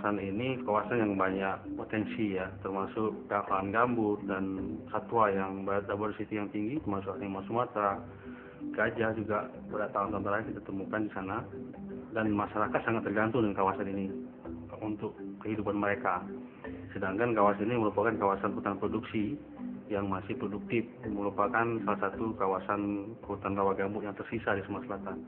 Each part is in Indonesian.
kawasan ini kawasan yang banyak potensi ya, termasuk lahan gambut dan satwa yang biodiversity yang tinggi, termasuk harimau Sumatera, gajah juga bertahun-tahun terakhir kita temukan di sana, dan masyarakat sangat tergantung dengan kawasan ini untuk kehidupan mereka. Sedangkan kawasan ini merupakan kawasan hutan produksi yang masih produktif, merupakan salah satu kawasan hutan rawa gambut yang tersisa di Sumatera Selatan.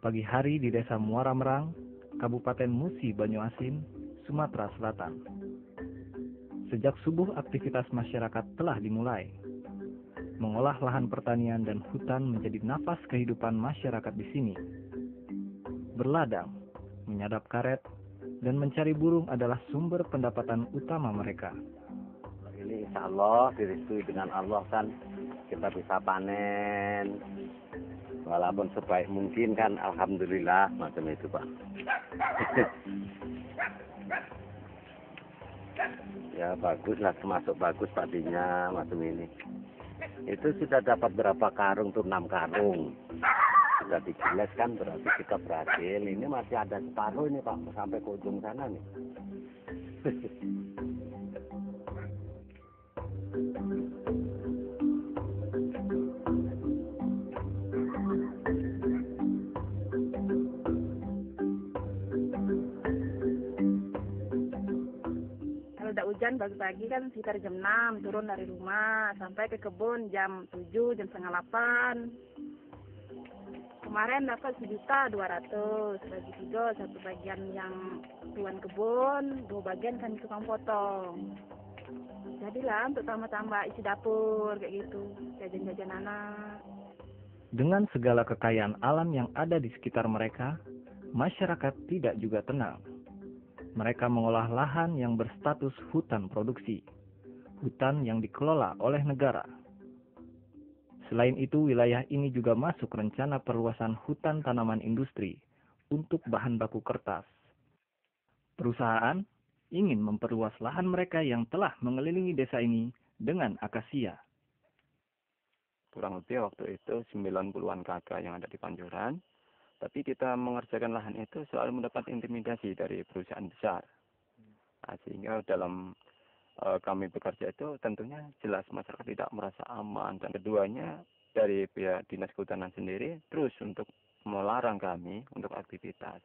Pagi hari di Desa Muara Merang, Kabupaten Musi Banyuasin, Sumatera Selatan. Sejak subuh aktivitas masyarakat telah dimulai. Mengolah lahan pertanian dan hutan menjadi nafas kehidupan masyarakat di sini. Berladang, menyadap karet, dan mencari burung adalah sumber pendapatan utama mereka. Ini insya Allah direstui dengan Allah kan kita bisa panen. Walaupun sebaik mungkin kan alhamdulillah macam itu Pak. Ya baguslah, termasuk bagus padinya macam ini. Itu sudah dapat berapa karung tuh, 6 karung. Sudah digiles kan berarti kita berhasil. Ini masih ada separuh ini Pak sampai ke ujung sana nih. Udah hujan pagi-pagi kan sekitar jam 6 turun dari rumah sampai ke kebun jam 7, jam setengah 8. Kemarin dapat 1.200.000 bagi 3, satu bagian yang tuan kebun, 2 bagian kan tukang potong. Jadilah untuk tambah-tambah isi dapur kayak gitu, jajan-jajan anak. Dengan segala kekayaan alam yang ada di sekitar mereka, masyarakat tidak juga tenang. Mereka mengolah lahan yang berstatus hutan produksi, hutan yang dikelola oleh negara. Selain itu, wilayah ini juga masuk rencana perluasan hutan tanaman industri untuk bahan baku kertas. Perusahaan ingin memperluas lahan mereka yang telah mengelilingi desa ini dengan akasia. Kurang lebih waktu itu 90-an kakak yang ada di Panjuran. Tapi kita mengerjakan lahan itu selalu mendapat intimidasi dari perusahaan besar. Nah, sehingga dalam kami bekerja itu tentunya jelas masyarakat tidak merasa aman. Dan keduanya dari pihak Dinas Kehutanan sendiri terus untuk melarang kami untuk aktivitas.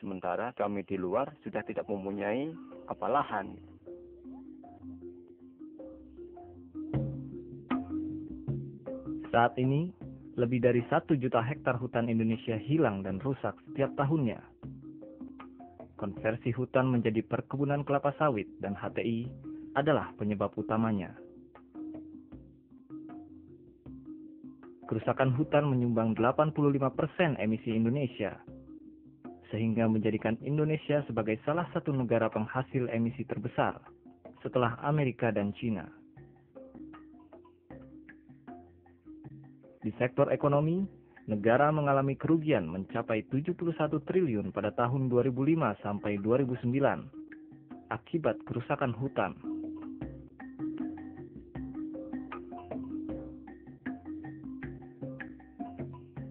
Sementara kami di luar sudah tidak mempunyai lahan. Saat ini, lebih dari 1 juta hektar hutan Indonesia hilang dan rusak setiap tahunnya. Konversi hutan menjadi perkebunan kelapa sawit dan HTI adalah penyebab utamanya. Kerusakan hutan menyumbang 85% emisi Indonesia, sehingga menjadikan Indonesia sebagai salah satu negara penghasil emisi terbesar setelah Amerika dan China. Di sektor ekonomi, negara mengalami kerugian mencapai 71 triliun pada tahun 2005 sampai 2009 akibat kerusakan hutan.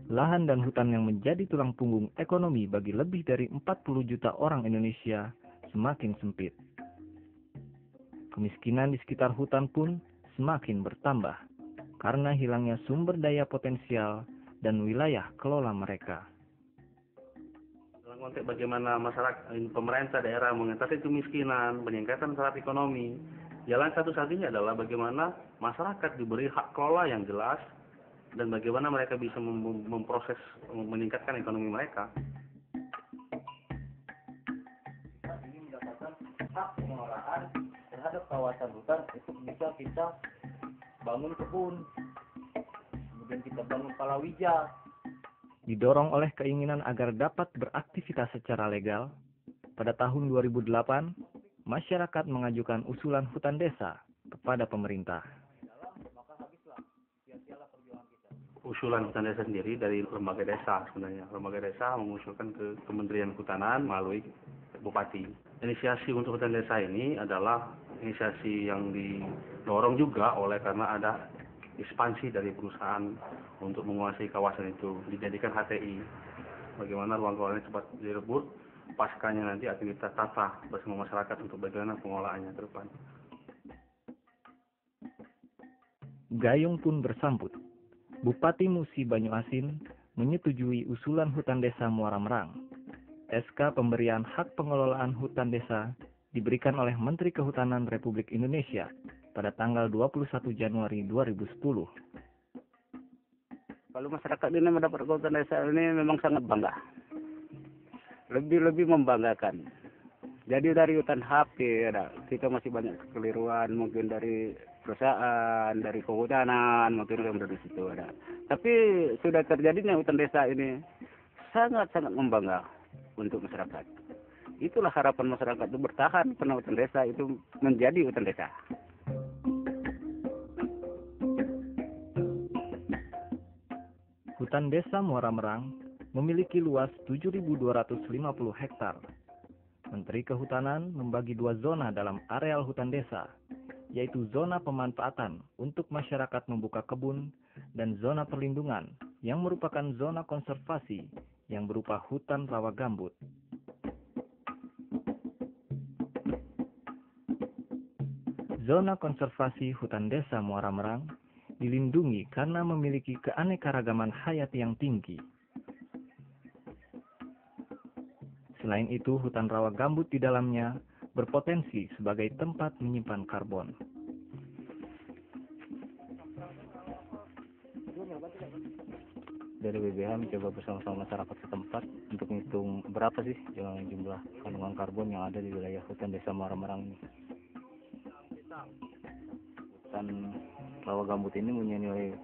Lahan dan hutan yang menjadi tulang punggung ekonomi bagi lebih dari 40 juta orang Indonesia semakin sempit. Kemiskinan di sekitar hutan pun semakin bertambah karena hilangnya sumber daya potensial dan wilayah kelola mereka. Dalam konteks bagaimana masyarakat, pemerintah daerah mengatasi kemiskinan, meningkatkan taraf ekonomi, jalan satu-satunya adalah bagaimana masyarakat diberi hak kelola yang jelas dan bagaimana mereka bisa memproses, meningkatkan ekonomi mereka. Ini mendapatkan hak pengelolaan terhadap kawasan hutan itu bisa kita bangun kebun, kemudian kita bangun palawija, Didorong oleh keinginan agar dapat beraktivitas secara legal, pada tahun 2008, masyarakat mengajukan usulan hutan desa kepada pemerintah. Usulan hutan desa sendiri dari lembaga desa sebenarnya. Lembaga desa mengusulkan ke Kementerian Kehutanan melalui Bupati. Inisiasi untuk hutan desa ini adalah inisiasi yang didorong juga oleh karena ada ekspansi dari perusahaan untuk menguasai kawasan itu, dijadikan HTI. Bagaimana ruang-ruangnya cepat direbut, paskanya nanti akan kita tata bersama masyarakat untuk bagaimana pengolahannya ke depan. Gayung pun bersambut. Bupati Musi Banyuasin menyetujui usulan hutan desa Muara Merang. SK pemberian hak pengelolaan hutan desa diberikan oleh Menteri Kehutanan Republik Indonesia pada tanggal 21 Januari 2010. Kalau masyarakat ini mendapat hutan desa ini memang sangat bangga. Lebih membanggakan. Jadi dari hutan HP, kita masih banyak kekeliruan, mungkin dari perusahaan, dari kehutanan, mungkin dari situ ada. Tapi sudah terjadinya hutan desa ini sangat-sangat membangga untuk masyarakat. Itulah harapan masyarakat itu bertahan karena hutan desa itu menjadi hutan desa. Hutan desa Muara Merang memiliki luas 7.250 hektar. Menteri Kehutanan membagi dua zona dalam areal hutan desa, yaitu zona pemanfaatan untuk masyarakat membuka kebun dan zona perlindungan yang merupakan zona konservasi yang berupa hutan rawa gambut. Zona konservasi hutan desa Muara Merang dilindungi karena memiliki keanekaragaman hayati yang tinggi. Selain itu, hutan rawa gambut di dalamnya berpotensi sebagai tempat menyimpan karbon. Dari BBH mencoba bersama-sama masyarakat setempat untuk menghitung berapa sih jumlah kandungan karbon yang ada di wilayah hutan desa Muara Merang ini. Hutan rawa gambut ini punya nilai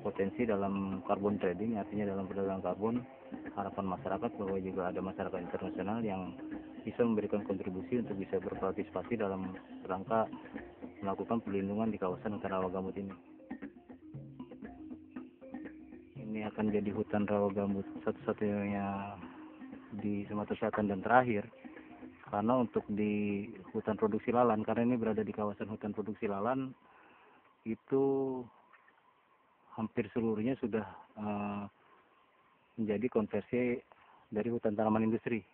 potensi dalam carbon trading, artinya dalam perdagangan karbon. Harapan masyarakat bahwa juga ada masyarakat internasional yang bisa memberikan kontribusi untuk bisa berpartisipasi dalam rangka melakukan perlindungan di kawasan hutan rawa gambut ini. Ini akan jadi hutan rawa gambut satu-satunya di Sumatera Selatan dan terakhir, karena untuk di hutan produksi lalan, karena ini berada di kawasan hutan produksi lalan, itu hampir seluruhnya sudah menjadi konversi dari hutan tanaman industri.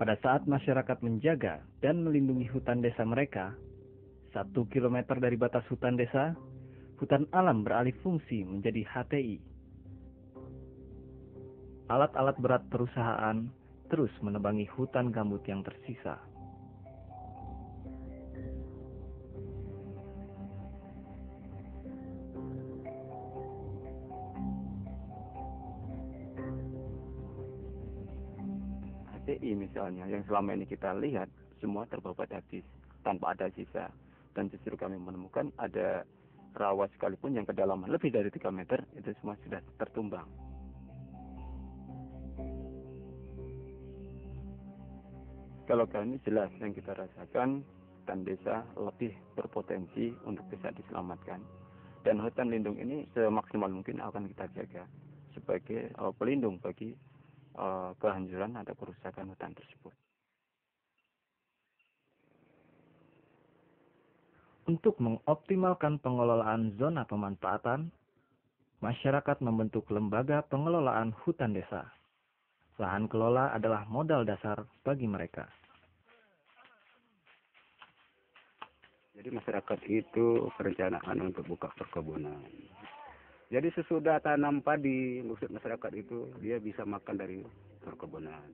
Pada saat masyarakat menjaga dan melindungi hutan desa mereka, 1 kilometer dari batas hutan desa, hutan alam beralih fungsi menjadi HTI. Alat-alat berat perusahaan terus menebangi hutan gambut yang tersisa. HTI misalnya yang selama ini kita lihat semua terbabat habis tanpa ada sisa, dan justru kami menemukan ada rawa sekalipun yang kedalaman lebih dari 3 meter itu semua sudah tertumbang. Kalau kami jelas yang kita rasakan, hutan desa lebih berpotensi untuk bisa diselamatkan, dan hutan lindung ini semaksimal mungkin akan kita jaga sebagai pelindung bagi kehancuran atau kerusakan hutan tersebut. Untuk mengoptimalkan pengelolaan zona pemanfaatan, masyarakat membentuk lembaga pengelolaan hutan desa. Lahan kelola adalah modal dasar bagi mereka. Jadi masyarakat itu perencanaan untuk buka perkebunan. Jadi sesudah tanam padi, maksud masyarakat itu dia bisa makan dari perkebunan.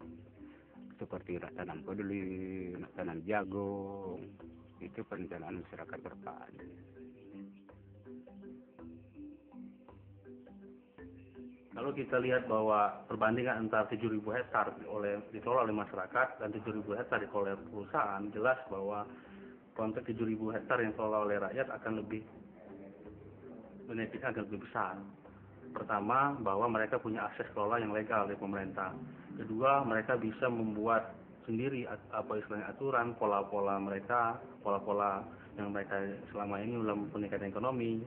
Seperti nak tanam kedelai, nak tanam jagung, itu perencanaan masyarakat ke depan. Kalau kita lihat bahwa perbandingan antara 7.000 hektar dikelola oleh masyarakat dan 7.000 hektar dikelola oleh perusahaan, jelas bahwa konteks 7.000 hektar yang dikelola oleh rakyat akan lebih benefitnya agak lebih besar. Pertama, bahwa mereka punya akses kelola yang legal dari pemerintah. Kedua, mereka bisa membuat sendiri apa istilahnya aturan, pola-pola mereka, pola-pola yang mereka selama ini dalam peningkatan ekonomi.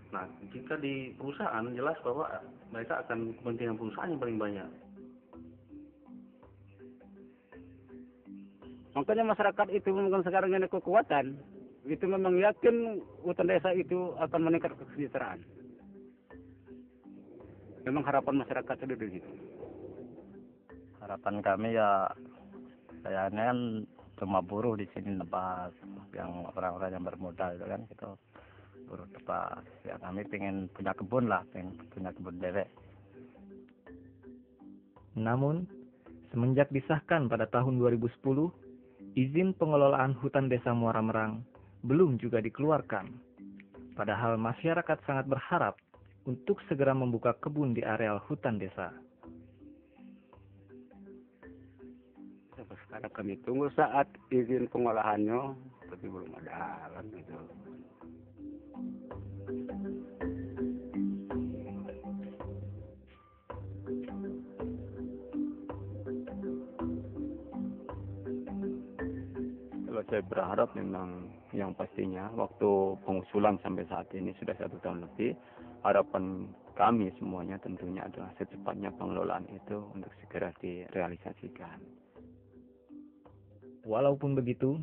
Nah, jika di perusahaan jelas bahwa mereka akan kepentingan perusahaan yang paling banyak. Makanya masyarakat itu memang sekarang ini kekuatan. Itu memang yakin hutan desa itu akan meningkat kesejahteraan. Memang harapan masyarakat itu di situ. Harapan kami ya kayaknya kan cuma buruh di sini tempat yang orang-orang yang bermodal itu kan gitu. Buruh tempat ya kami pengen punya kebun lah, pengen punya kebun dewek. Namun, semenjak disahkan pada tahun 2010, izin pengelolaan hutan desa Muara Merang belum juga dikeluarkan. Padahal masyarakat sangat berharap untuk segera membuka kebun di areal hutan desa. Sekarang kami tunggu saat izin pengolahannya, tapi belum ada kan gitu. Kalau saya berharap memang yang pastinya waktu pengusulan sampai saat ini sudah 1 tahun lebih, harapan kami semuanya tentunya adalah secepatnya pengelolaan itu untuk segera direalisasikan. Walaupun begitu,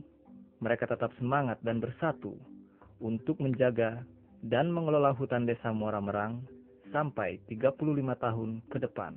mereka tetap semangat dan bersatu untuk menjaga dan mengelola hutan desa Muara Merang sampai 35 tahun ke depan.